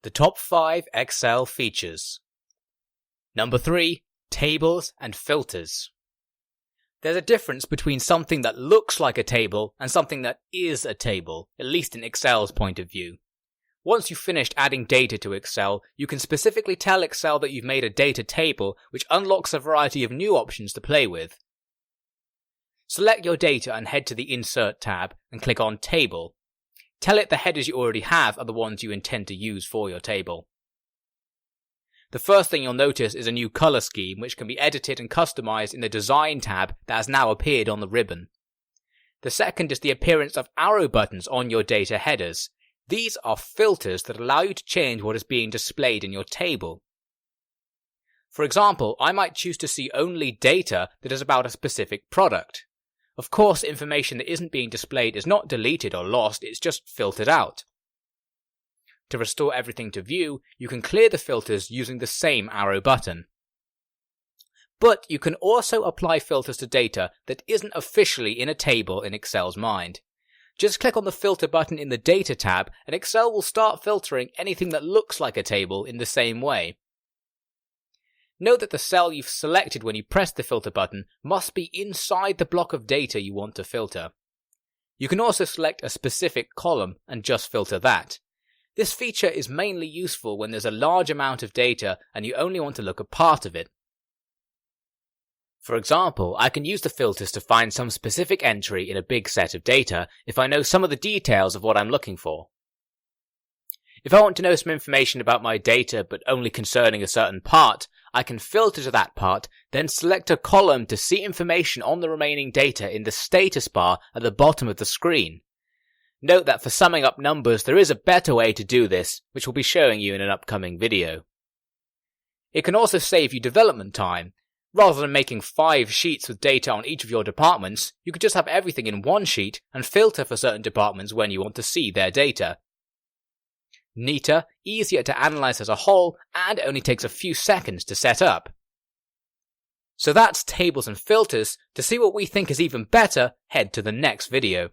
The top 5 Excel features. Number 3. Tables and filters. There's a difference between something that looks like a table and something that is a table, at least in Excel's point of view. Once you've finished adding data to Excel, you can specifically tell Excel that you've made a data table, which unlocks a variety of new options to play with. Select your data and head to the Insert tab and click on Table. Tell it the headers you already have are the ones you intend to use for your table. The first thing you'll notice is a new color scheme which can be edited and customized in the Design tab that has now appeared on the ribbon. The second is the appearance of arrow buttons on your data headers. These are filters that allow you to change what is being displayed in your table. For example, I might choose to see only data that is about a specific product. Of course, information that isn't being displayed is not deleted or lost, it's just filtered out. To restore everything to view, you can clear the filters using the same arrow button. But you can also apply filters to data that isn't officially in a table in Excel's mind. Just click on the Filter button in the Data tab and Excel will start filtering anything that looks like a table in the same way. Note that the cell you've selected when you press the Filter button must be inside the block of data you want to filter. You can also select a specific column and just filter that. This feature is mainly useful when there's a large amount of data and you only want to look at part of it. For example, I can use the filters to find some specific entry in a big set of data if I know some of the details of what I'm looking for. If I want to know some information about my data but only concerning a certain part, I can filter to that part, then select a column to see information on the remaining data in the status bar at the bottom of the screen. Note that for summing up numbers there is a better way to do this, which we'll be showing you in an upcoming video. It can also save you development time. Rather than making 5 sheets with data on each of your departments, you could just have everything in one sheet and filter for certain departments when you want to see their data. Neater, easier to analyze as a whole, and only takes a few seconds to set up. So that's tables and filters. To see what we think is even better, head to the next video.